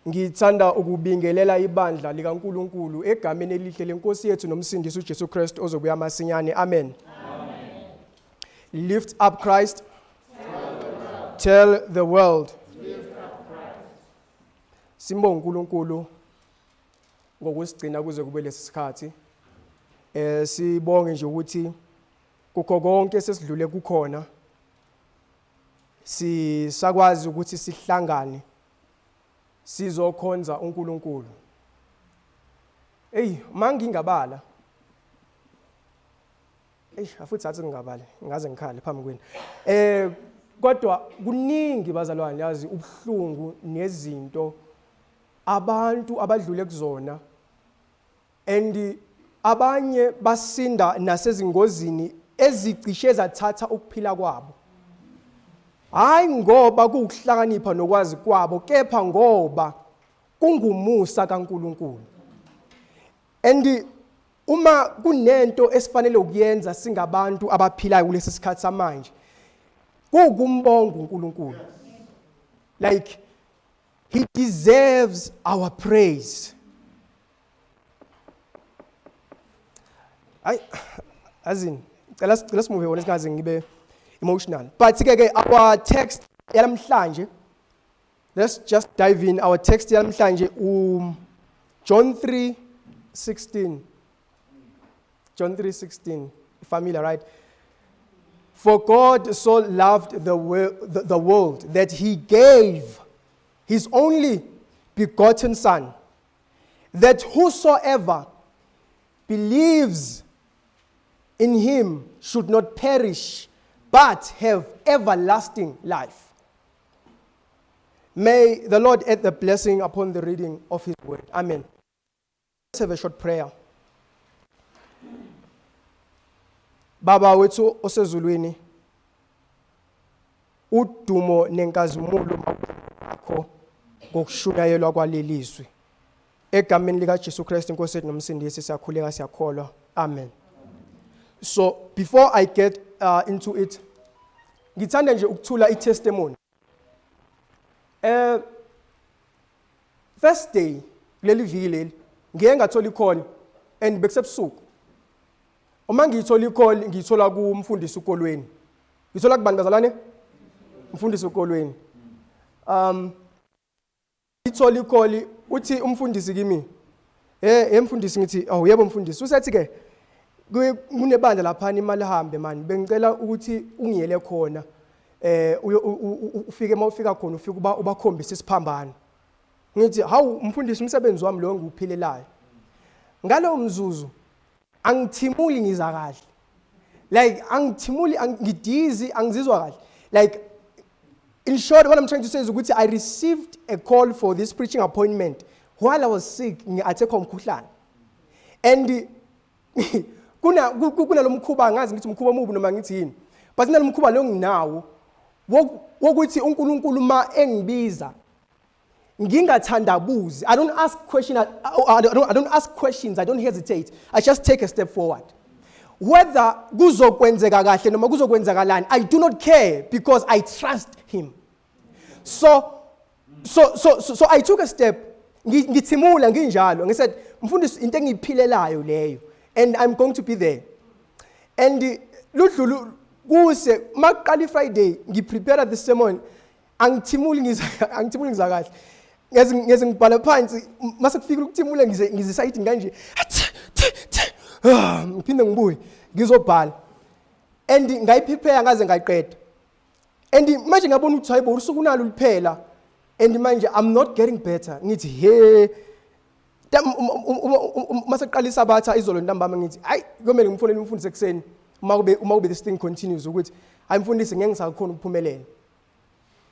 Ngithanda ukubingelela ibandla likaNkulunkulu egameni elihle lenkosi yethu nomsindisi uJesu Kristu ozobuya masinyane. Amen. Lift up Christ. Tell the world. Simbonga uNkulunkulu ngokusigcina kuze kube lesisikhathi. Sibonge nje ukuthi kukho konke sesidlule kukhona sisakwazi ukuthi sihlangane sizokhonza uNkulunkulu. Mangingabala. Afuthi athi ngingabala, ngaze ngikhale phambi kwenu. Kodwa kuningi bazalwane yazi ubuhlungu nezinto abantu abadlule kuzona and abanye basinda nasezingozini ezicishe zathatha ukuphila kwabo. Hayi ngoba kuuhlakanipha nokwazi kwabo kepha ngoba kungumusa kaNkulunkulu. And uma kunento esifanele ukuyenza singabantu abaphilayo kulesi sikhathi samanje kukumbonga uNkulunkulu. Like he deserves our praise. Let's move on. Let's ngibe emotional. But our text yalamhlanje, let's just dive in. Our text yalamhlanje John 3:16. John 3:16. Familiar, right? For God so loved the world that he gave his only begotten Son, that whosoever believes in him should not perish, but have everlasting life. May the Lord add the blessing upon the reading of his word. Amen. Let's have a short prayer. Baba wethu osezulwini, udumo nenkazimulo makho ngokushunayelwa kwalelizwi. Egameni lika Jesu Kristu inkosi yethu nomsindisi siyakhuleka siyakholwa. Amen. So before I get into it, ngithanda nje ukuthula i-testimony. First day leli viki leli ngeke ngathola i-call and bekusebusuku. Uma ngithola i-call ngithola kumfundisi ukolweni. Ngithola kubani bazalwane? Umfundisi ukolweni. Ngithola i-call uthi umfundisi kimi. Mfundisi ngithi yebo mfundisi. Usethi ke kunebandla lapha imali hambe man bengicela ukuthi ungiyele khona ufike mawufika khona ufike ubakhombisa isiphambano. Ngithi hawu umfundisi umsebenzi wami lo ngiuphilelayo. Ngalo mzuzu angithimuli ngiza kahle. Like angithimuli ngidizi angizizwa kahle. Like in short what I'm trying to say is ukuthi I received a call for this preaching appointment while I was sick ngiathekwa umkhuhlane. And kuna lo mkhuba ngazi ngithi umkhuba omubi noma ngithi yini. But nalo mkhuba lo nginawo wokuthi uNkulunkulu ma engibiza ngingathandabuzi. I don't ask questions, I don't hesitate. I just take a step forward. Whether kuzokwenzeka kahle noma kuzokwenzakalani, I do not care because I trust him. So I took a step. Ngithimula nginjalo. Ngisaid mfundisi into engiphilelayo leyo. And I'm going to be there. And ludlulu kuse maqali Friday ngiprepare the sermon angithimuli ngizakahle. Ngeze ngibhala phansi mase kufika ukuthimula ngizisayidi kanje. Ngiphinde ngibuye ngizobhala. And ngayiprepare ngaze ngayiqeda. And manje ngabona ukuthi hayibo usuku nalo liphela. And manje I'm not getting better. Ngithi hey mase qalisa batha izolo ntambama ngithi hayi kumele ngifonele umfundisi ekseni uma kube this thing continues ukuthi hayi mfundisi ngeke ngisakhona ukuphumelela.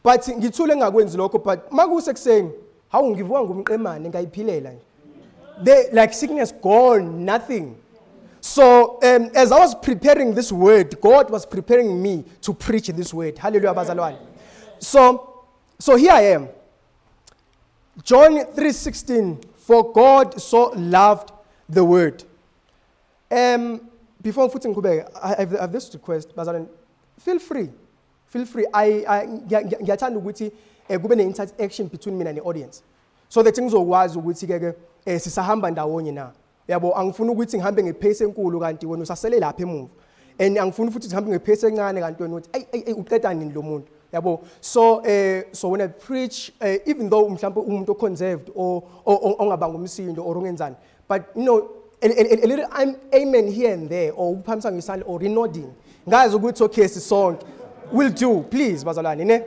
But ngithule ngakwenzi lokho but makusekuseni hawu ngivuka ngumqemane ngayiphilela nje. They like sickness gone, nothing. So as I was preparing this word, God was preparing me to preach this word. Hallelujah bazalwane. So here I am. John 3:16. For God so loved the word. Before I have this request, bazalwane, feel free. Feel free. Ngiyathanda ukuthi kube ne interaction between mina and the audience. so that ngizokwazi ukuthi ke sisahamba ndawonye na. Yabo angifuni ukuthi ngihambe ngepace enkulu kanti wena usasele lapha emuva. And angifuni futhi ngihambe ngepace encane kanti wena uthi ay uqeda nini lo muntu. Yabo so when I preach even though mhlawumbe umuntu oconserved or ongabanga umsindo or ongenzani, but you know a little amen here and there or uphamisa ngisandla or nodding. Ngazi ukuthi okay sisonke will do, please bazalwane ne.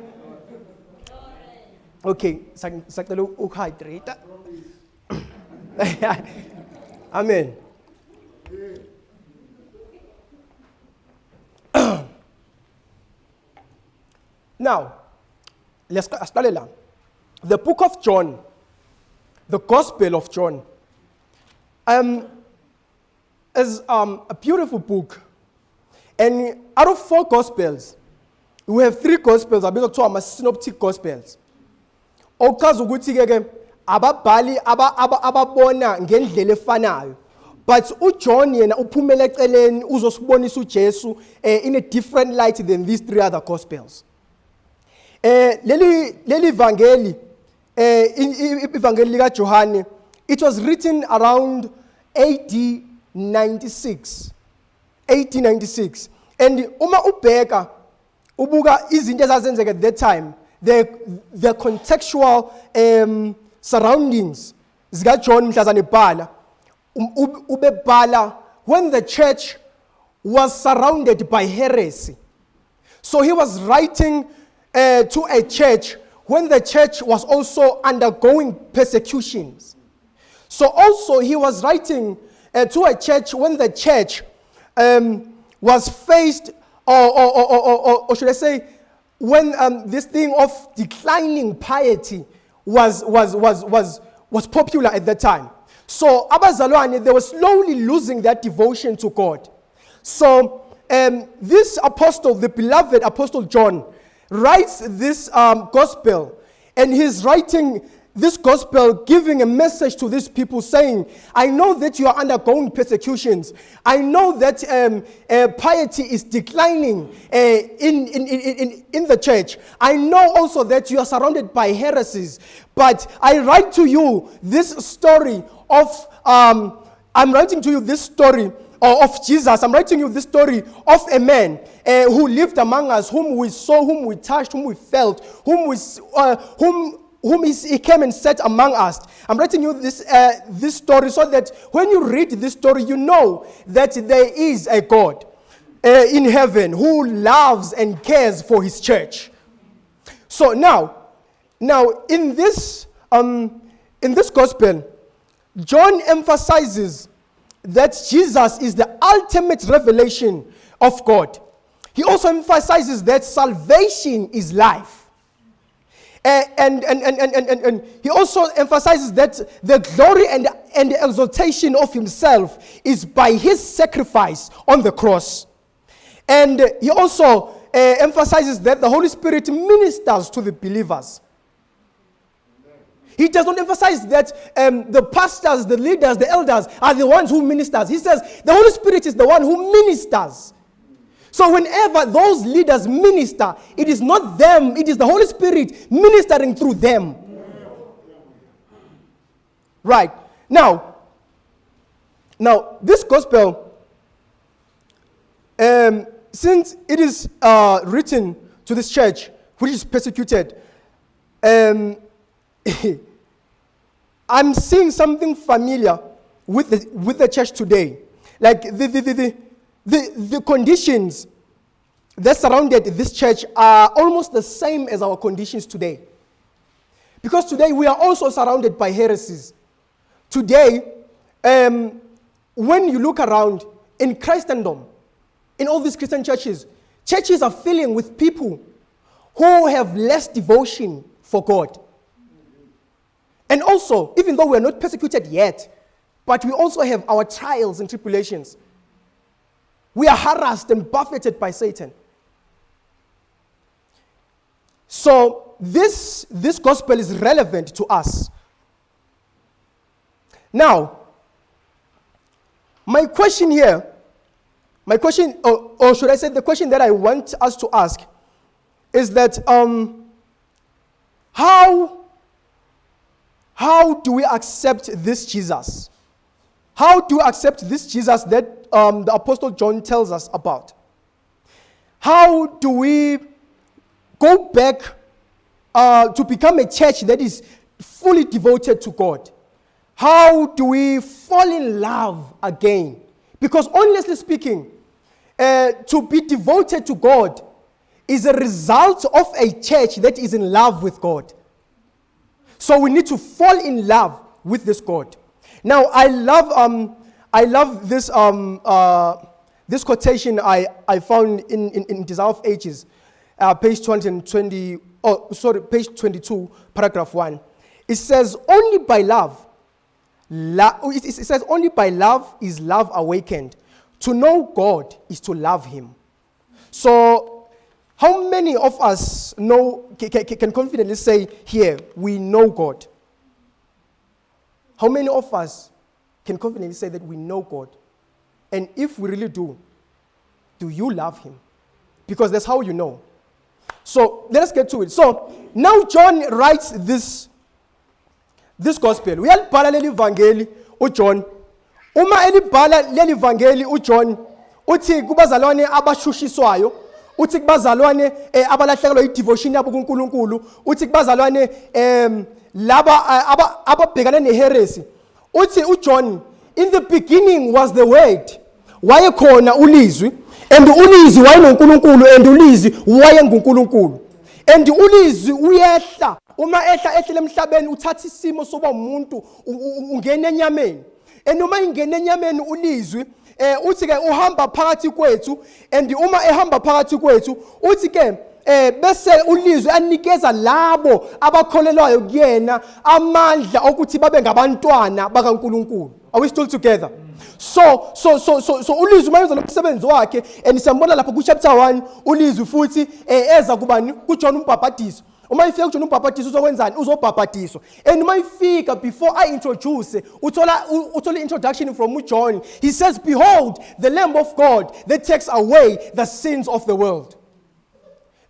Okay, sacela ukuhydrate. Amen. Now, let's start. The book of John, the Gospel of John, is a beautiful book. And out of 4 Gospels, we have 3 Gospels, are synoptic Gospels. Okazi ukuthi ke ababhali ababona ngendlela efanayo, but uJohn yena uphumela eceleni uzosibonisa uJesu in a different light than these 3 other Gospels. Leli ivangeli ivangeli lika Johane, it was written around AD 96. And uma ubheka ubuka izinto ezazenzeka at that time, the contextual surroundings zika John mhlazane ebhala ubebhala when the church was surrounded by heresy. So he was writing to a church when the church was also undergoing persecutions. So also he was writing to a church when the church was faced, or should I say, when this thing of declining piety was popular at that time. So abazalwane, they were slowly losing that devotion to God. So this apostle, the beloved apostle John, writes this gospel, and he's writing this gospel giving a message to these people saying, I know that you are undergoing persecutions. I know that piety is declining in the church. I know also that you are surrounded by heresies. But I write to you this story of, I'm writing to you this story of Jesus. I'm writing you this story of a man who lived among us, whom we saw, whom we touched, whom we felt, whom he came and sat among us. I'm writing you this story so that when you read this story, you know that there is a God in heaven who loves and cares for his church. So now in this gospel, John emphasizes that Jesus is the ultimate revelation of God. He also emphasizes that salvation is life. And he also emphasizes that the glory and the exaltation of himself is by his sacrifice on the cross. And he also emphasizes that the Holy Spirit ministers to the believers. He does not emphasize that the pastors, the leaders, the elders are the ones who ministers. He says the Holy Spirit is the one who ministers. So whenever those leaders minister, it is not them, it is the Holy Spirit ministering through them. Right. Now this gospel, since it is written to this church, which is persecuted, I'm seeing something familiar with the church today. Like the conditions that surrounded this church are almost the same as our conditions today. Because today we are also surrounded by heresies. Today, when you look around in Christendom, in all these Christian churches are filling with people who have less devotion for God. And also, even though we are not persecuted yet, but we also have our trials and tribulations. We are harassed and buffeted by Satan. So this gospel is relevant to us. Now, my question here, or should I say the question that I want us to ask is that how how do we accept this Jesus? How do we accept this Jesus that the Apostle John tells us about? How do we go back to become a church that is fully devoted to God? How do we fall in love again? Because honestly speaking, to be devoted to God is a result of a church that is in love with God. So we need to fall in love with this God. Now, I love this this quotation I found in Desire of Ages, page 220. Page 22, paragraph 1. It says, only by love. It says, only by love is love awakened. To know God is to love Him. So, how many of us can confidently say here, we know God? How many of us can confidently say that we know God? And if we really do you love Him? Because that's how you know. So let us get to it. So now John writes this gospel. Uyalibhala leli vangeli uJohn. Uma elibhala leli vangeli uJohn uthi kubazalwane abashushiswayo, uthi kubazalwane abalahlekelwa yidevotion yabo kuNkulunkulu, uthi kubazalwane laba ababhekana neheresy. Uthi uJohn, in the beginning was the word. Wayekhona ulizwi. And ulizwi wayeNkulunkulu, and ulizwi wayenguNkulunkulu. And ulizwi uyehla, uma ehla emhlabeni uthatha isimo soba umuntu ungena enyameni. And uma ingena enyameni ulizwi uthi ke uhamba phakathi kwethu, and uma ehamba phakathi kwethu uthi ke bese ulizwi anikeza labo abakholelwayo kuyena amandla okuthi babe ngabantwana bakaNkulunkulu. Are we still together? So ulizwi mayenza lomsebenzi wakhe, and siyambona lapha ku chapter 1 ulizwi futhi eza kubani kuJohn umbhaphathiso. Uma ifika kuJohn umbhaphathiso uzokwenzani? Uzobhaphathiswa. And uma ifika, before I introduce, uthola introduction from John. He says, behold, the Lamb of God that takes away the sins of the world.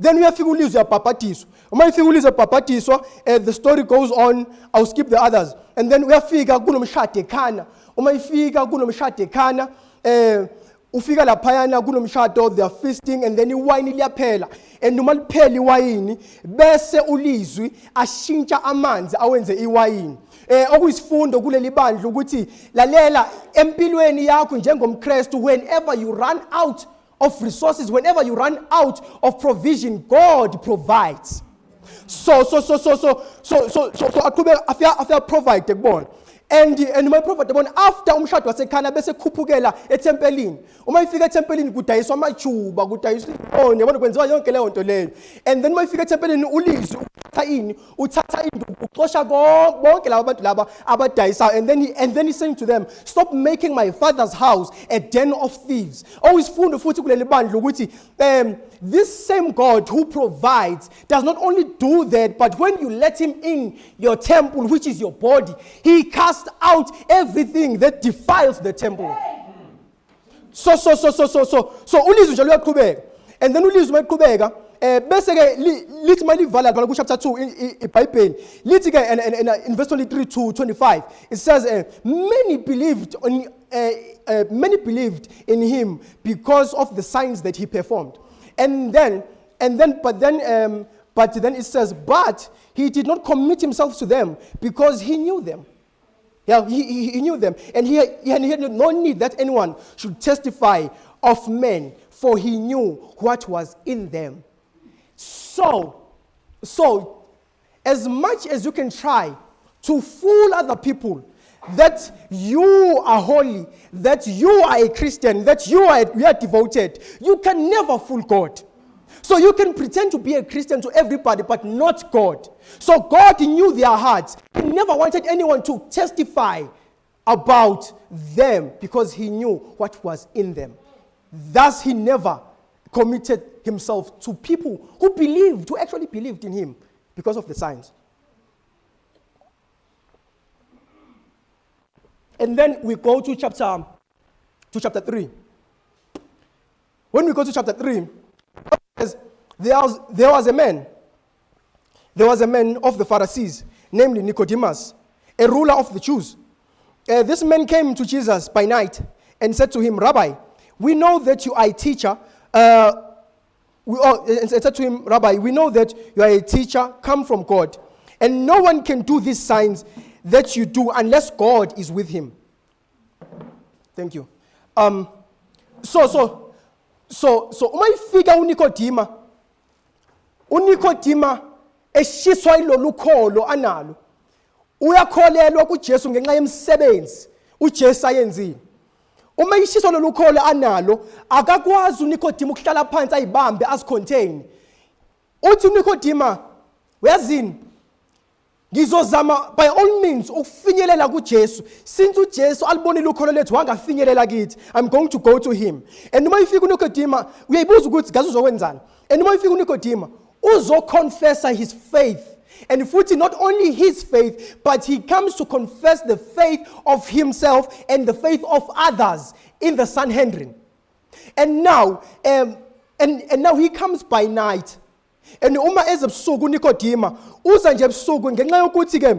Then we have ulizwi yabhaphathiswa. Uma ifika ulizwi yabhaphathiswa, the story goes on. I'll skip the others. And then we have fika kunomshado ekhana. Uma ifika kunomshado ekhana, ufika laphayana kunomshado, they are feasting, and then iwayini liyaphela. And uma liphela iwayini, bese ulizwi ashintsha amanzi awenze iwayini. Okuyisifundo kuleli bandla ukuthi lalela empilweni yakho njengomKristu, whenever you run out of resources, whenever you run out of provision, God provides. So after provide kubona. And my prophet after umshado wasekhana bese khuphukela etempelini. Uma ifika etempelini kudayiswa amajuba, kudayiswa inkoni, yabona kwenziwa yonke leyo nto leyo. And then uma ifika etempelini ulizwi uthatha induku uxosha bonke laba bantu laba abadayisa. And then he saying to them, stop making my father's house a den of thieves. Always fundo futhi kuleli bandla ukuthi this same God who provides does not only do that, but when you let him in your temple, which is your body, he casts out everything that defiles the temple. So ulizwi nje luyaqhubeka. And then ulizwi mayiqhubeka bese ke lithi malivala lapha ku chapter 2 iBhayibheli lithi ke in verse 23 to 25 it says many believed in him because of the signs that he performed. But then it says, but he did not commit himself to them because he knew them. Yeah, he knew them. And he had no need that anyone should testify of men, for he knew what was in them. So as much as you can try to fool other people that you are holy, that you are a Christian, that you are devoted, you can never fool God. So you can pretend to be a Christian to everybody, but not God. So God knew their hearts. He never wanted anyone to testify about them because he knew what was in them. Thus, he never committed himself to people who actually believed in him because of the signs. And then we go to chapter 3. When we go to chapter 3, there was a man of the Pharisees, namely Nicodemus. a ruler of the Jews. This man came to Jesus by night and said to him, Rabbi, we know that you are a teacher. And said to him, Rabbi, we know that you are a teacher come from God. And no one can do these signs that you do unless God is with him. Thank you. So uma ifika uNikodima eshiswa ilolu kholo analo. Uyakholelwa kuJesu ngenxa yemsebenzi uJesu ayenzile. Uma ishiswa lolu kholo analo, akakwazi uNikodima ukuhlala phansi ayibambe asicontain. Uthi uNikodima, uyazini? Ngizozama by all means ukufinyelela kuJesu. Since uJesu alibonile ukholo lethu wangafinyelela kithi, I'm going to go to him. And uma ifika uNikodima, uyayibuza ukuthi gazi uzokwenzani? And uma ifika uNikodima, uzoconfessa his faith. And futhi not only his faith, but he comes to confess the faith of himself and the faith of others in the Sanhedrin. And now, and now he comes by night. And uma ezebusuku uNikodima uza nje ebusuku ngenxa yokuthi ke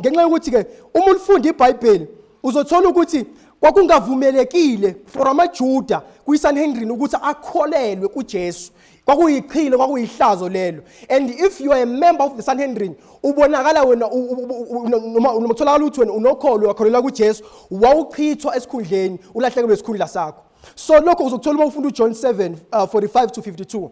ngenxa yokuthi ke uma ufunda iBhayibheli uzothola ukuthi kwakungavumelekile for amaJuda kuyiSanhedrin ukuthi akholelwe kuJesu. Kwakuyichilo kwakuyihlazo lelo. And if you are a member of the Sanhedrin ubonakala wena noma utholakala ukuthi wena unokholo wakholelwa kuJesu wawuchithwa esikhundleni ulahlekelwe isikhundla sakho. So lokho uzokuthola uma ufunda uJohn 7:45 to 52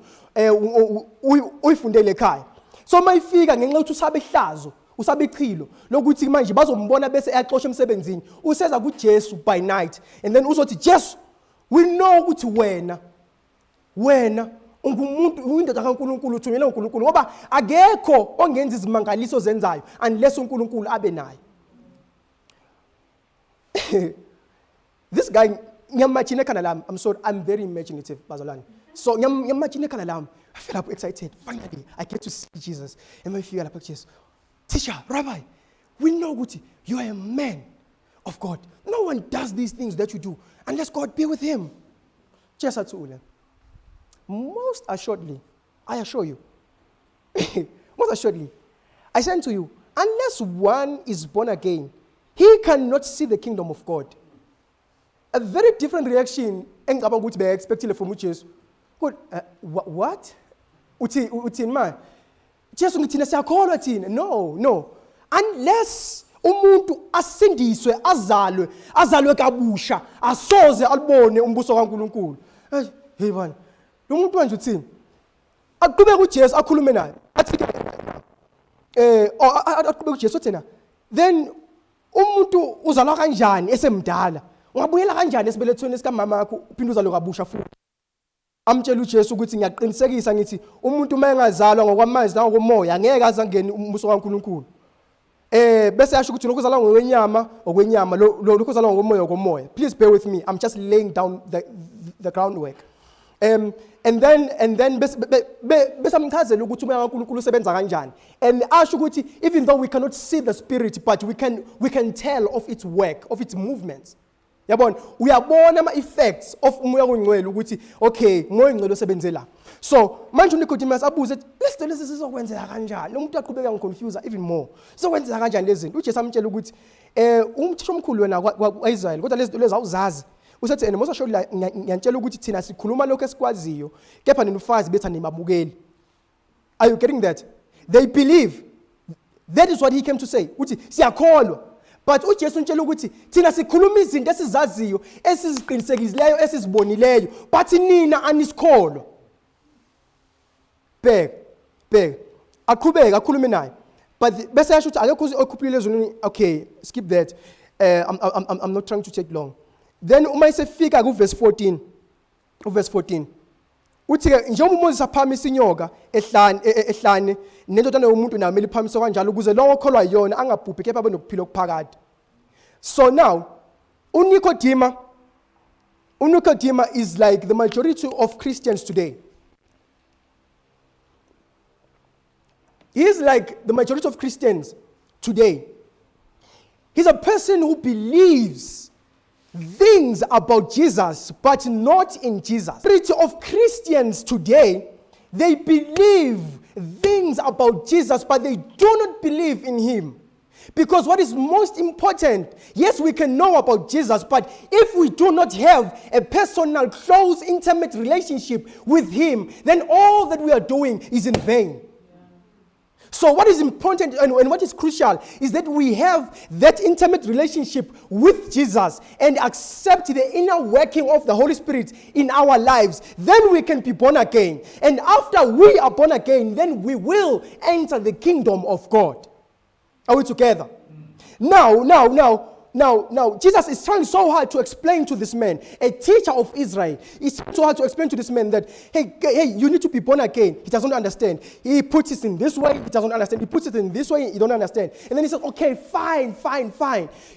uyifundele ekhaya. So mayifika ngenxa ukuthi usabe ihlazo usabe ichilo lokuthi manje bazombona bese eyaxoshwa emsebenzini useza kuJesu by night and then uzothi Jesu we know ukuthi wena ungumuntu uyindoda kaNkulunkulu uthunyelwe uNkulunkulu ngoba akekho ongenza izimangaliso zenzayo unless uNkulunkulu abe naye. This guy ngiyamachine ekhanda lami. I'm sorry, I'm very imaginative bazalwane. So ngiyamachine ekhanda lami. I feel up excited. Finally, I get to see Jesus. And I feel like Jesus. Teacher, Rabbi, we know ukuthi you are a man of God. No one does these things that you do unless God be with him. Just athule. Most assuredly, I assure you. Most assuredly, I say to you, unless one is born again, he cannot see the kingdom of God. A very different reaction engicabanga ukuthi be-expectile from uJesu. What? Uthini ma? Jesu ngithina siyakholwa thina. No. Unless umuntu asindiswe azalwe kabusha asoze alibone umbuso kaNkulunkulu. Hey bana. Lo muntu manje uthini? Aqhubeka uJesu akhulume naye. Athi aqhubeka uJesu thina. Then umuntu uzalwa kanjani esemdala? Ungabuyela kanjani esibelethweni sikamama wakho uphinde uzalwe kabusha futhi? Amtshela uJesu ukuthi ngiyaqinisekisa ngithi umuntu mayengazalwa ngokwamanzi nangokomoya angeke aze angene umbuso kaNkulunkulu. Bese yasho ukuthi lokuzalwa ngokwenyama lokuzalwa ngokomoya. Please bear with me. I'm just laying down the groundwork. And then besamchazela ukuthi umoya kaNkulunkulu usebenza kanjani. And asho ukuthi even though we cannot see the spirit, but we can tell of its work, of its movements. Yabona uyabona ama effects of umoya ongcwele ukuthi okay umoya ongcwele osebenze la. So manje uNicodemus abuze lesi sizokwenzeka kanjani? Lo muntu aqhubeka ngiconfuse even more. Sizokwenzeka kanjani lezi zinto? uJesu amtshela ukuthi umthisha omkhulu wena kwaIsrael kodwa lezi zinto lezi awuzazi. Usethi and most assuredly ngiyantshela ukuthi thina sikhuluma lokho esikwaziyo kepha ninufazi bethu nimabukeli. Are you getting that? They believe. That is what he came to say. Uthi siyakholwa. But uJesu utshela ukuthi thina sikhuluma izinto esizaziyo esiziqinisekileyo esizibonileyo but nina anisikholwa. Bheka aqhubeka akhulume naye. But bese yasho ukuthi akekho okhuphile ezweni. Okay, skip that. I'm not trying to take long. Then uma isefika ku verse 14. Verse 14. Uthi ke njengoba uMoses aphamisa inyoka ehlane nendodana yomuntu nayo mele iphamise kanjalo ukuze lowo okholwa yona angabhubhi kepha abe nokuphila okuphakade. So now uNicodemus is like the majority of Christians today. He is like the majority of Christians today. He's a person who believes things about Jesus, but not in Jesus. The majority of Christians today, they believe things about Jesus, but they do not believe in him. Because what is most important, yes, we can know about Jesus, but if we do not have a personal, close, intimate relationship with him, then all that we are doing is in vain. So what is important and what is crucial is that we have that intimate relationship with Jesus and accept the inner working of the Holy Spirit in our lives. Then we can be born again. And after we are born again, then we will enter the kingdom of God. Are we together? Now, Jesus is trying so hard to explain to this man, a teacher of Israel. He's trying so hard to explain to this man that, hey, you need to be born again. He doesn't understand. He puts it in this way, he doesn't understand. He puts it in this way, he don't understand. And then he says, okay, fine.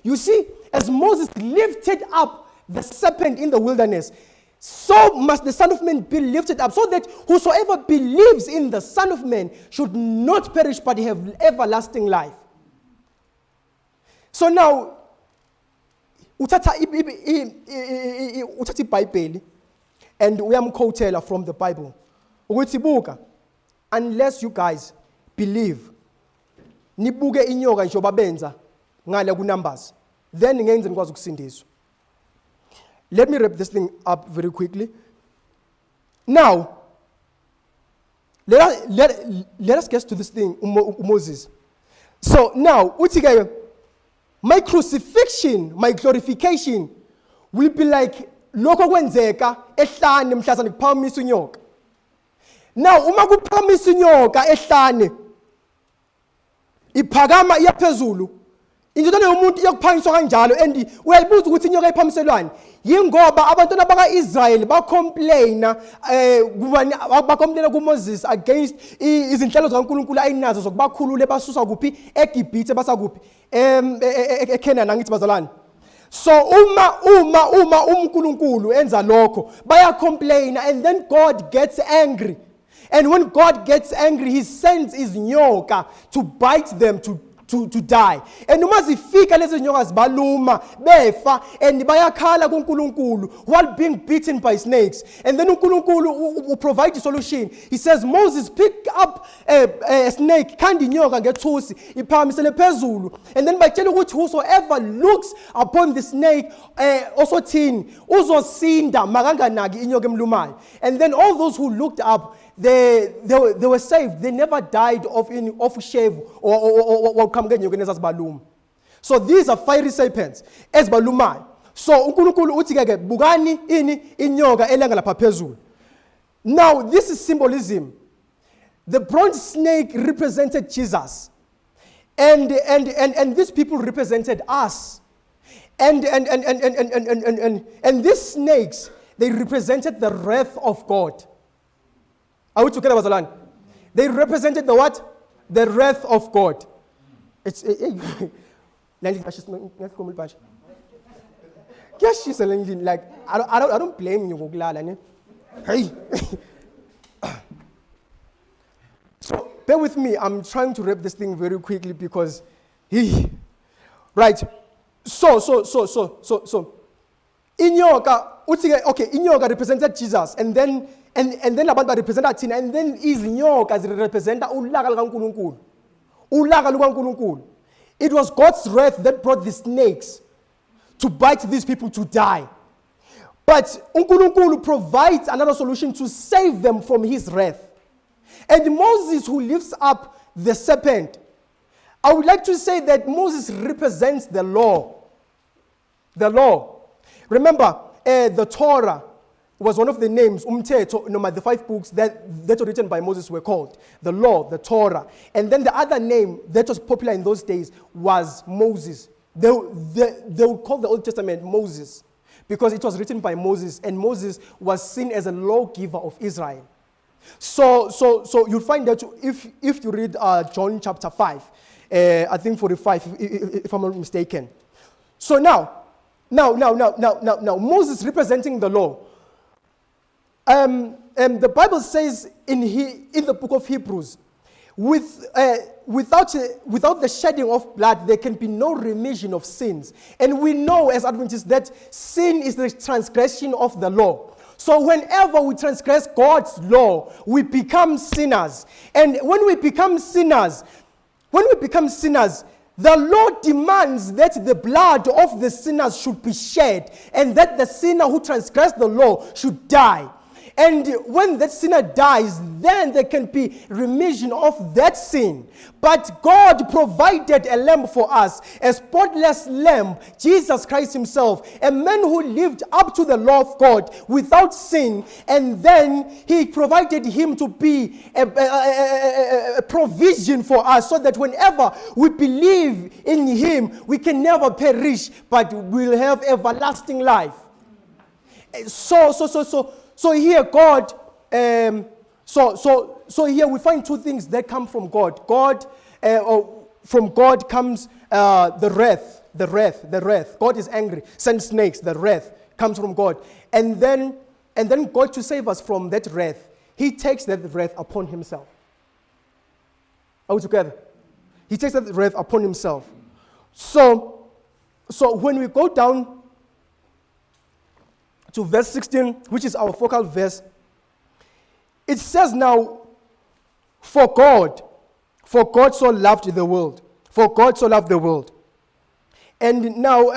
You see, as Moses lifted up the serpent in the wilderness, so must the Son of Man be lifted up, so that whosoever believes in the Son of Man should not perish but have everlasting life. So now, uthatha iBhayibheli and uyamquotela from the Bible. Ukuthi buka, unless you guys believe, nibuke inyoka njengoba benza ngale kuNumbers, then ngenze nikwazi ukusindiswa. Let me wrap this thing up very quickly. Now, let us get to this thing, Moses. So now, uthi ke, my crucifixion, my glorification will be like lokho kwenzeka ehlane mhlazana kuphakamisa inyoka. Now uma kuphakamisa inyoka ehlane iphakama iyaphezulu, indodana yomuntu iyakuphakanyiswa kanjalo, and uyayibuza ukuthi inyoka iphamiselwani. Yingoba abantwana baka-Israyeli bacomplaina kuMoses against izinhlelo zikaNkulunkulu ayinazo zokubakhulula basusa kuphi eGibhithe basa kuphi eKenani angithi bazalwane. So uma uNkulunkulu enza lokho bayacomplaina, and then God gets angry. And when God gets angry, he sends his nyoka to bite them, to die. And uma zifika lezi nyoka zibaluma befa and bayakhala kuNkulunkulu while being beaten by snakes. And then uNkulunkulu will provide the solution. He says, Moses, pick up a snake, khanda inyoka ngethusi iphakamisele phezulu. And then batshela ukuthi whosoever looks upon the snake also thini uzosinda makanganaki inyoka emlumayo. And then all those who looked up, they were saved. They never died of shave or come get balum. So these are fiery serpents as balumai. So uNkulunkulu uthi ke bukani inyoka elanga lapha phezulu. Now this is symbolism. The bronze snake represented Jesus, and these people represented us, and these snakes, they represented the wrath of God. Are we together, Bazalan? They represented the what? The wrath of God. It's like I don't blame you. Hey. So bear with me. I'm trying to wrap this thing very quickly because right. So inyoka represented Jesus, and then abantu represented thina, and then izinyoka represent ulaka lukaNkulunkulu. Ulaka lukaNkulunkulu. It was God's wrath that brought the snakes to bite these people to die. But uNkulunkulu provides another solution to save them from his wrath. And Moses, who lifts up the serpent, I would like to say that Moses represents the law. The law. Remember, the Torah was one of the names, the 5 books that were written by Moses were called. The law, the Torah. And then the other name that was popular in those days was Moses. They would call the Old Testament Moses because it was written by Moses, and Moses was seen as a lawgiver of Israel. So you'll find that if you read John chapter 5, I think 45, if I'm not mistaken. So now, Moses representing the law. The Bible says in the book of Hebrews, without the shedding of blood, there can be no remission of sins. And we know as Adventists that sin is the transgression of the law. So whenever we transgress God's law, we become sinners. And when we become sinners, The Lord demands that the blood of the sinners should be shed and that the sinner who transgressed the law should die. And when that sinner dies, then there can be remission of that sin. But God provided a lamb for us, a spotless lamb, Jesus Christ himself, a man who lived up to the law of God without sin. And then he provided him to be a provision for us so that whenever we believe in him, we can never perish, but we'll have everlasting life. So here God, so here we find two things that come from God. From God comes the wrath. God is angry, sends snakes. The wrath comes from God, and then God, to save us from that wrath, he takes that wrath upon himself. Are we together? He takes that wrath upon himself. So when we go down to verse 16, which is our focal verse, it says now, for God so loved the world. For God so loved the world. And now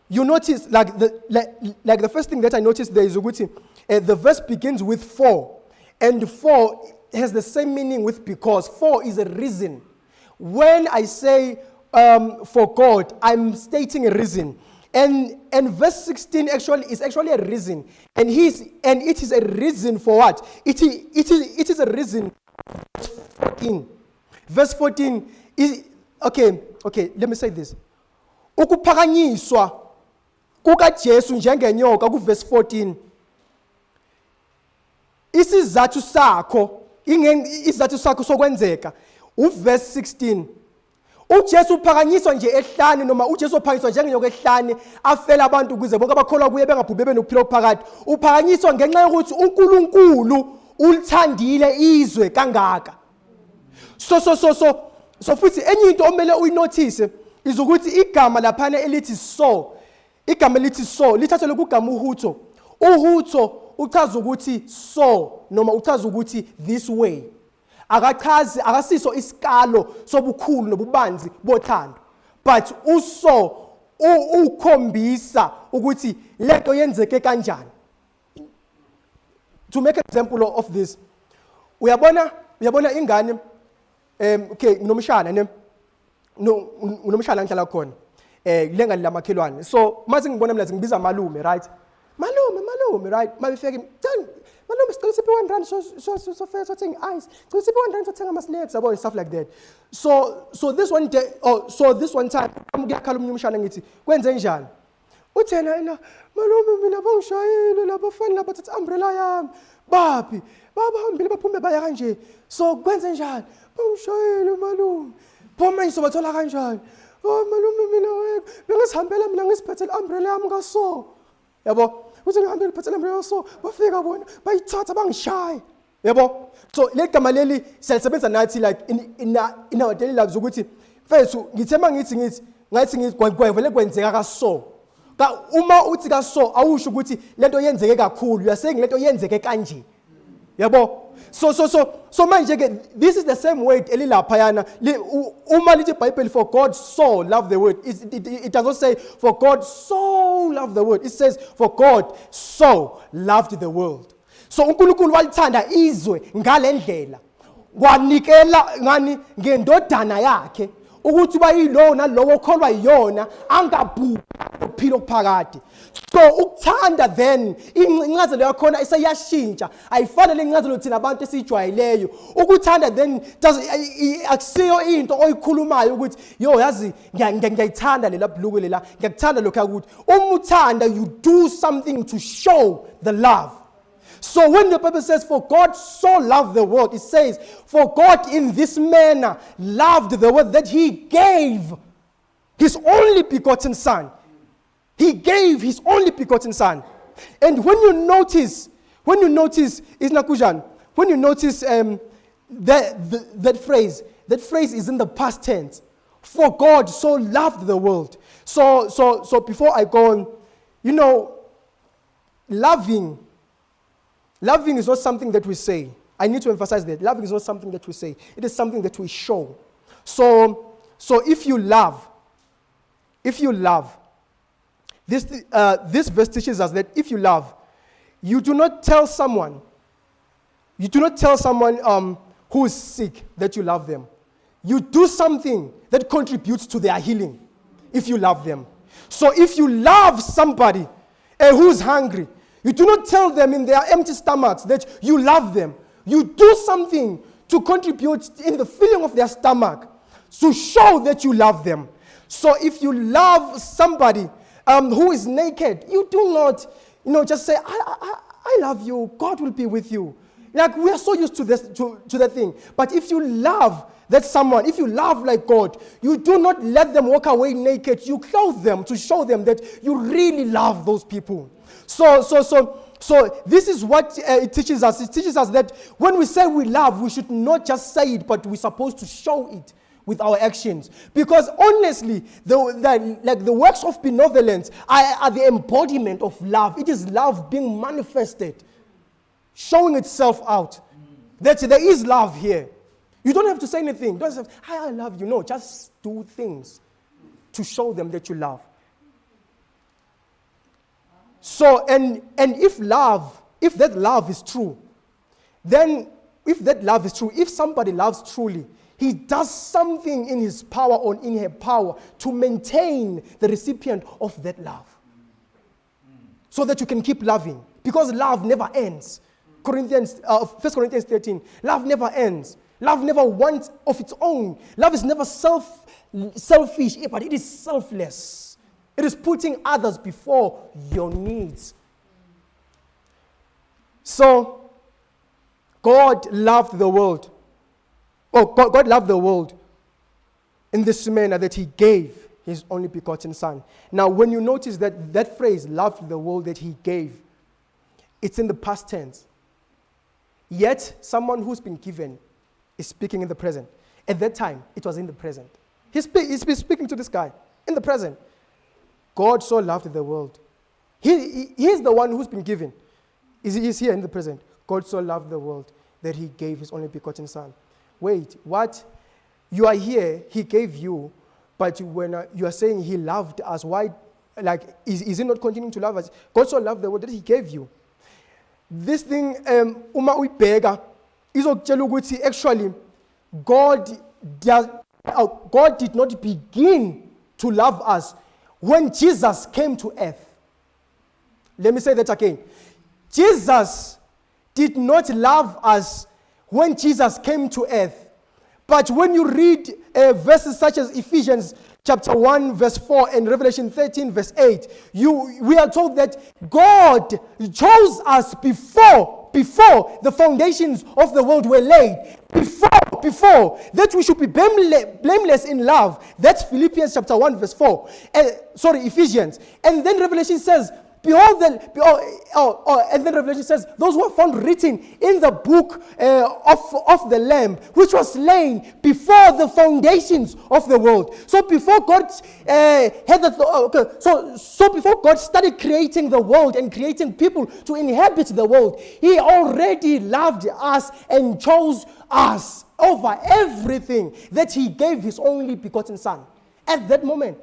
you notice, like the first thing that I noticed there is the verse begins with for. And for has the same meaning with because. For is a reason. When I say for God, I'm stating a reason. And verse 16 is actually a reason. And it is a reason for what? It is a reason. 14. Verse 14 is okay, let me say this. Ukuphakanyiswa kukaJesu njengenyoka ku verse 14. Isizathu sakho sokwenzeka uverse 16. uJesu uphakanyiswa nje ehlane noma uJesu uphakanyiswa njengenyoka ehlane afela abantu ukuze bonke abakholwa kuye bengabhubhe benokuphila okuphakathi. Uphakanyiswa ngenxa yokuthi uNkulunkulu ulithandile izwe kangaka. So futhi enye into omele uyinotice is ukuthi igama laphana elithi so, igama elithi so lithathelwe kugama uHutho. uHutho uchaza ukuthi so noma uchaza ukuthi this way. Akasiso isikalo sobukhulu nobubanzi bothando, but uso ukhombisa ukuthi lento yenzeke kanjani. To make an example of this, uyabona ingane okay nomshana ne nomshana ngihlala khona lengane lamakhelwane. So mase ngibona mina ngibiza malume, right? Malume, right? Mabefike malume sicela siphe 1 rand so fair so thing ice. Sicela siphe 1 rand so thenga ama snacks yabo and stuff like that. So this one day this one time ngiyakhala umnyumshana ngithi kwenze njani? Uthena ena malume mina bangishayile labafana labathatha umbrella yami. Baphi? Babahambile baphume baya kanje. So kwenze njani? Bangishayile malume. Phoma ngizobathola kanjani? Oh malume mina bengisihambela mina ngisiphethe umbrella yami ngaso. Yabo? Uthi ngihambele ngiphethe umbrella so bafika bona bayithatha bangishaya. Yabo? So le gama leli siyalisebenza nathi like in our daily lives ukuthi mfethu ngithema ngathi kwavele kwenzeka kaso. Uma uthi kaso awusho ukuthi lento yenzeke kakhulu, you are saying lento yenzeke kanje. Yabo? So manje ke this is the same word elilapha yana uma lithi iBhayibheli for God so loved the world, it does not say for God so loved the world, it says for God so loved the world. So uNkulunkulu walithanda izwe ngalendlela wanikela ngani ngendodana yakhe ukuthi bayilo nalowo okholwa yiyona angabhubhi ukuphila okuphakade. So ukuthanda then incazelo yakhona iseyashintsha, ayifana lencazelo thina abantu esijwayeleyo. Ukuthanda then akusiyo into oyikhulumayo ukuthi yo yazi ngiyayithanda lela bhuluku lela, ngiyakuthanda lokho ukuthi umuthanda you do something to show the love. So when the Bible says, for God so loved the world, it says, for God in this manner loved the world that he gave his only begotten son. He gave his only begotten son. And when you notice, is Nakujan, when you notice that phrase is in the past tense. For God so loved the world. So before I go on, you know, loving is not something that we say. I need to emphasize that. Loving is not something that we say. It is something that we show. So So if you love, this verse teaches us that if you love, you do not tell someone who is sick that you love them. You do something that contributes to their healing if you love them. So if you love somebody who's hungry, you do not tell them in their empty stomachs that you love them. You do something to contribute in the filling of their stomach to show that you love them. So if you love somebody who is naked, you do not, just say, I love you, God will be with you. Like, we are so used to this, to that thing. But if you love that someone, if you love like God, you do not let them walk away naked. You clothe them to show them that you really love those people. So this is what it teaches us. It teaches us that when we say we love, we should not just say it, but we're supposed to show it with our actions. Because honestly, the works of benevolence are the embodiment of love. It is love being manifested, showing itself out. That there is love here. You don't have to say anything. Don't say, "Hi, I love you." No, just do things to show them that you love. So, and if that love is true, then if somebody loves truly, he does something in his power or in her power to maintain the recipient of that love. So that you can keep loving. Because love never ends. 1 Corinthians 13, love never ends. Love never wants of its own. Love is never selfish, but it is selfless. It is putting others before your needs. So, God loved the world. God loved the world in this manner that he gave his only begotten Son. Now, when you notice that phrase, loved the world that he gave, it's in the past tense. Yet, someone who's been given is speaking in the present. At that time, it was in the present. He's speaking to this guy in the present. God so loved the world. He's the one who's been given. He's here in the present. God so loved the world that he gave his only begotten Son. Wait, what? You are here, he gave you, but when you are saying he loved us, why? Like, is he not continuing to love us? God so loved the world that he gave you. This thing, uma uyibheka, izokutshela ukuthi actually God did not begin to love us when Jesus came to earth. Let me say that again. Jesus did not love us when Jesus came to earth. But when you read verses such as Ephesians chapter 1 verse 4 and Revelation 13 verse 8, we are told that God chose us before the foundations of the world were laid. Before that we should be blameless in love. That's Philippians chapter 1 verse 4. Ephesians. And then Revelation says, and then Revelation says, those who are found written in the book of the Lamb, which was slain before the foundations of the world. So before God so before God started creating the world and creating people to inhabit the world, he already loved us and chose us over everything, that he gave his only begotten Son at that moment.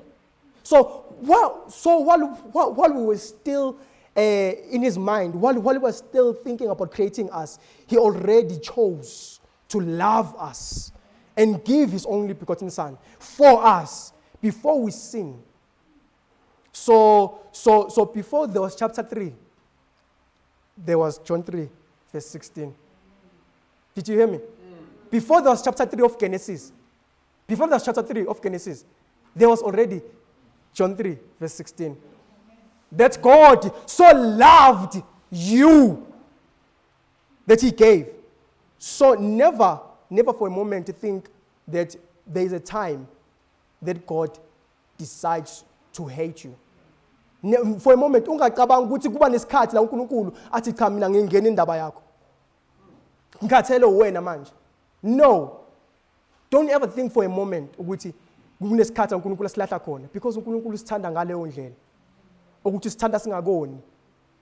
So while we were still in his mind, while we were still thinking about creating us, he already chose to love us and give his only begotten Son for us before we sin. So before there was chapter 3, there was John 3, verse 16. Did you hear me? Before there was chapter 3 of Genesis, there was already John 3, verse 16. That God so loved you that he gave. So never for a moment to think that there is a time that God decides to hate you. For a moment, ungacabanga ukuthi kuba nesikhathi la uNkulunkulu athi cha mina ngingena indaba yakho. Ngikhathele wena manje. No. Don't ever think for a moment ukuthi kunesikhathi uNkulunkulu asilahla khona, because uNkulunkulu sithanda ngaleyo ndlela. Ukuthi sithanda singakoni,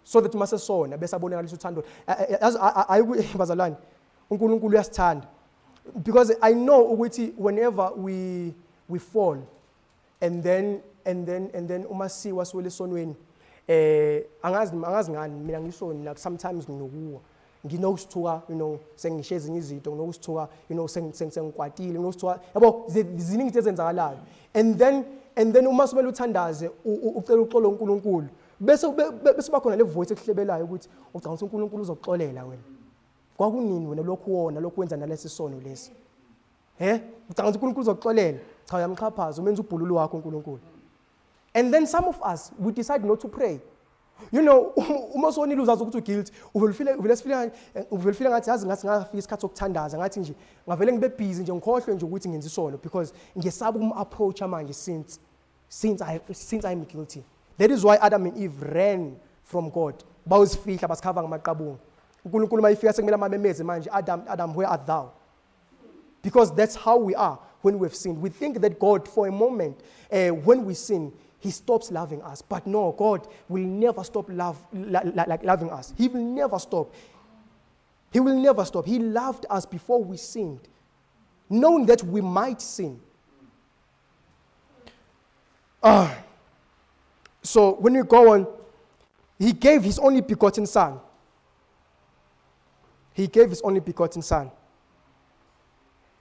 so that mase sona bese abonakala uthando. Bazalwane, uNkulunkulu uyasithanda. Because I know ukuthi whenever we we fall, and then uma siwa siwele esonweni, angazi ngani mina ngisoni, like sometimes nginokuwa nginosithuka, sengisho ezinye izinto, nginosithuka, sengikwatile, nginosithuka, yabo ziningi izinto ezenzakalayo, and then uma somele uthandaze ucela uxolo uNkulunkulu, bese bakhona le voice ekuhlebelayo ukuthi ucanga ukuthi uNkulunkulu uzokuxolela wena. Kwakunini wena lokhu wenza nalesi sono lesi? Ucanga ukuthi uNkulunkulu uzokuxolela? Cha, uyamxhaphaza umenza ubhululo wakho uNkulunkulu. And then some of us, we decide not to pray. Uma sonile uzazi ukuthi guilt, uvele feel ngathi yazi ngafika isikhathi sokuthandaza, ngathi nje ngavele ngibe busy nje ngikhohlwe nje ukuthi ngenza isono, because ngiyesaba approach manje since I'm guilty. That is why Adam and Eve ran from God. Bawuzifihla basikhava ngamaqabunga. uNkulunkulu mayifika sekumele amamemeze manje, Adam, where art thou? Because that's how we are when we've sinned. We think that God, for a moment, when we sin, He stops loving us. But no, God will never stop loving us. He will never stop. He will never stop. He loved us before we sinned, knowing that we might sin. So when we go on, He gave His only begotten Son. He gave His only begotten Son.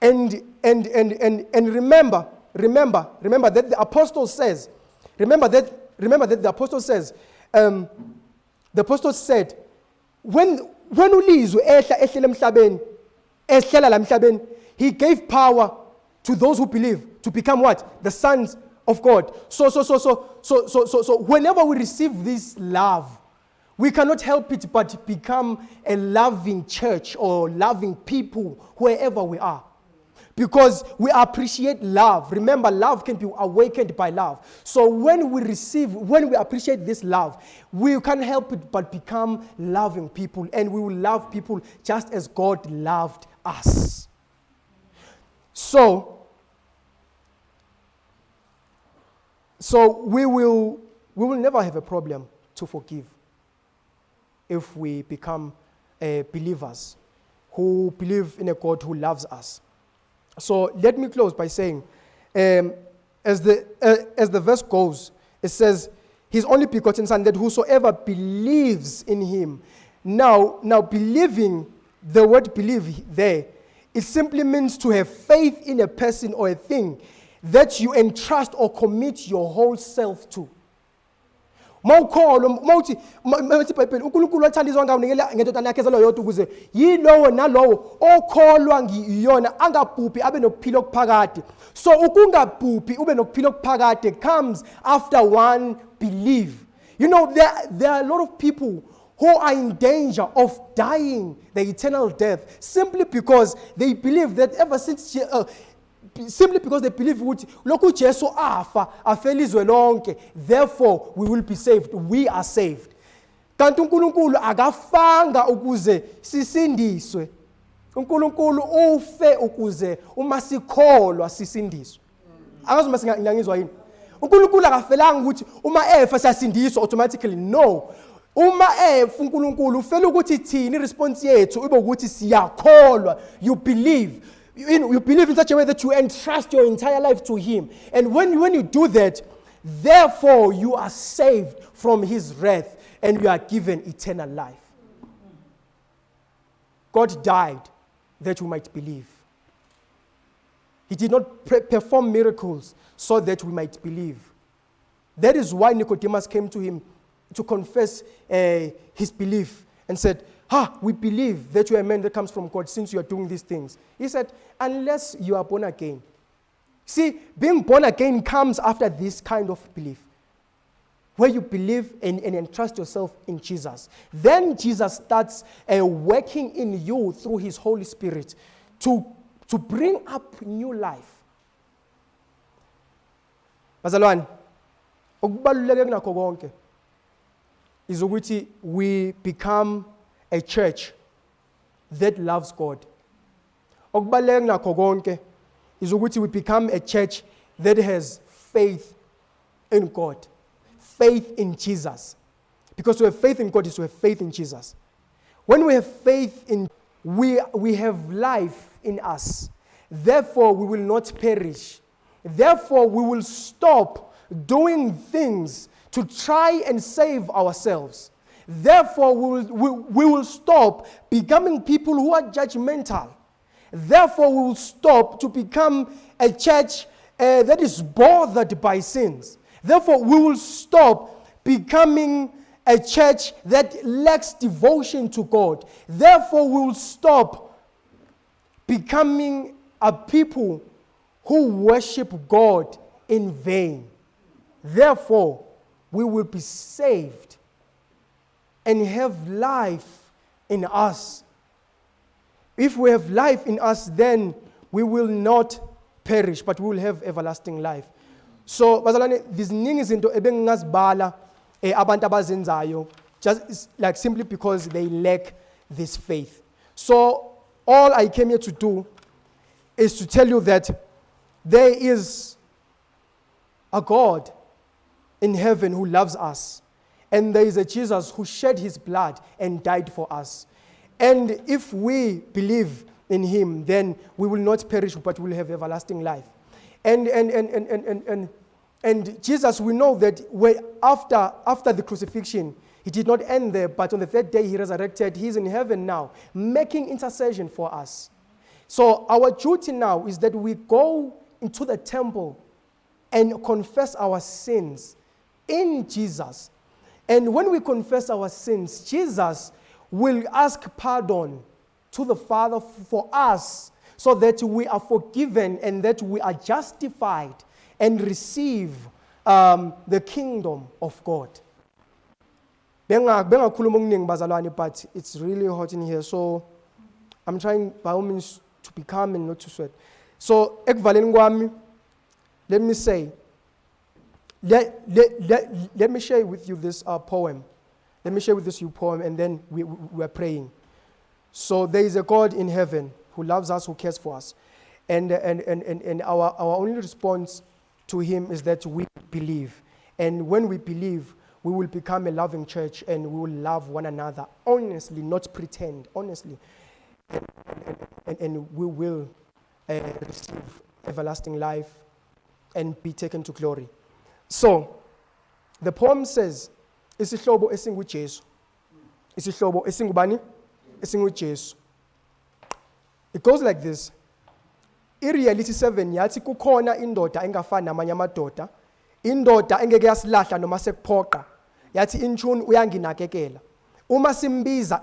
And remember that the apostle says, the apostle said, when ulizwe ehlela emhlabeni, He gave power to those who believe to become what? The sons of God. So whenever we receive this love, we cannot help it but become a loving church or loving people wherever we are. Because we appreciate love. Remember, love can be awakened by love. So when we appreciate this love, we can't help it but become loving people. And we will love people just as God loved us. So we will never have a problem to forgive if we become believers who believe in a God who loves us. So let me close by saying, as the verse goes, it says, His only begotten Son, that whosoever believes in Him. Now believing, the word believe there, it simply means to have faith in a person or a thing that you entrust or commit your whole self to. Mawuthi iBhayibheli uNkulunkulu wathanda izwe ngawunikela ngendodana yakhe ezalwa yodwa ukuze yilowo nalowo okholwa ngiyona angabhubhi abe nokuphila okuphakade. So ukungabhubhi ube nokuphila okuphakade comes after one believe. There are a lot of people who are in danger of dying the eternal death simply because they believe that simply because they believe ukuthi lokhu Jesu afela izwe lonke, therefore we will be saved. We are saved. Kanti uNkulunkulu akafanga ukuze sisindiswe. uNkulunkulu ufe ukuze uma sikholwa sisindiswe. Angazi uma ngiyangizwa yini. uNkulunkulu akafelanga ukuthi uma efa siyasindiswa automatically. No. Uma uNkulunkulu ufela ukuthi thini response yethu ibe ukuthi siyakholwa. You believe. You believe in such a way that you entrust your entire life to Him. And when you do that, therefore you are saved from His wrath and you are given eternal life. God died that we might believe. He did not perform miracles so that we might believe. That is why Nicodemus came to Him to confess his belief and said, we believe that you are a man that comes from God since you are doing these things. He said, unless you are born again. See, being born again comes after this kind of belief, where you believe and entrust yourself in Jesus. Then Jesus starts working in you through His Holy Spirit to bring up new life. Bazalwane, okubaluleke kunakho konke is ukuthi we become a church that loves God. Okubaluleke nakho konke is ukuthi we become a church that has faith in God, faith in Jesus. Because to have faith in God is to have faith in Jesus. When we have faith in, we have life in us. Therefore, we will not perish. Therefore, we will stop doing things to try and save ourselves. Therefore, we will stop becoming people who are judgmental. Therefore, we will stop to become a church that is bothered by sins. Therefore, we will stop becoming a church that lacks devotion to God. Therefore, we will stop becoming a people who worship God in vain. Therefore, we will be saved and have life in us. If we have life in us, then we will not perish, but we will have everlasting life. So, bazalwane, ziningi izinto ebengingazibala abantu abazenzayo, just like simply because they lack this faith. So, all I came here to do is to tell you that there is a God in heaven who loves us, and there is a Jesus who shed his blood and died for us. And if we believe in him, then we will not perish, but we will have everlasting life. And Jesus, we know that after the crucifixion, he did not end there, but on the third day he resurrected. He's in heaven now, making intercession for us. So our duty now is that we go into the temple and confess our sins in Jesus. And when we confess our sins, Jesus will ask pardon to the Father for us, so that we are forgiven and that we are justified and receive the kingdom of God. Bengakhuluma okuningi bazalwane, but it's really hot in here, so I'm trying by all means to be calm and not to sweat. So ekuvaleni kwami, let me say, let me share with you this poem. Let me share with you poem, and then we're praying. So there is a God in heaven who loves us, who cares for us. And our only response to him is that we believe. And when we believe, we will become a loving church, and we will love one another honestly, not pretend, honestly. And we will receive everlasting life and be taken to glory. So, the poem says, isihlobo esinguJesu. Isihlobo esingubani? EsinguJesu. It goes like this. IReality 7 yathi kukhona indoda engafani namanye amadoda, indoda engeke yasilahla noma sekuphoqa. Yathi intshuni uyanginakekela. Uma umbiza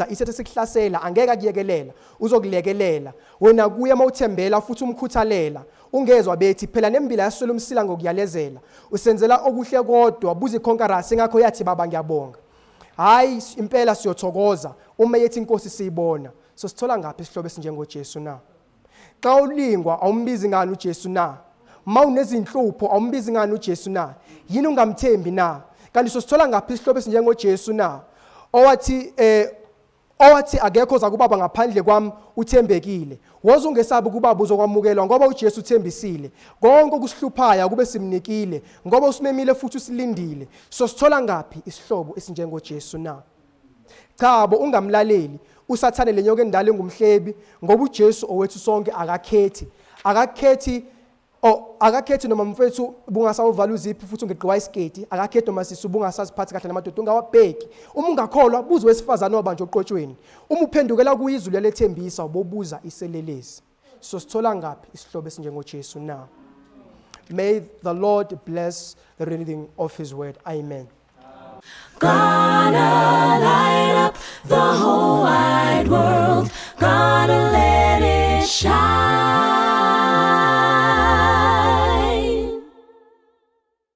isitha sikuhlasela angeke akuyekelela, uzokulekelela. Wena kuye mawuthembela futhi umkhuthalela. Ungezwa bethi phela nembila yaswela umsila ngokuyalezela. Usenzela okuhle kodwa buza ikhonkarasi ngakho yathi baba ngiyabonga. Hayi impela siyothokoza uma yethi inkosi siyibona. So sithola ngaphi isihlobo esinjengoJesu na? Xa ulingwa awumbizi ngani uJesu na? Mawunezinhlupho awumbizi ngani uJesu na? Yini ungamthembi na? Kanti sithola ngaphi isihlobo esinjengoJesu na? Owathi akekho za kubaba ngaphandle kwami uthembekile. Woza ungesabi kubaba uzokwamukelwa ngoba uJesu uthembisile. Konke okusihluphayo kube simnikile ngoba usimemile futhi usilindile. So sithola ngaphi isihlobo esinjengoJesu na? Cha bo ungamlaleli usathane lenyoka endala engumhlebi ngoba uJesu owethu sonke akakhethi noma mfethu bungasawuvala uziphi futhi ungegqiwa isiketi, akakhethi noma sisu bungasaziphathi kahle namadoda ungawabheki. Uma ungakholwa buza wesifazane wabanje oqotshweni. Uma uphendukela kuyizulu lethembisa ubobuza iselelezi. So sithola ngaphi isihlobo esinjengoJesu na? May the Lord bless the reading of his word. Amen. God alive.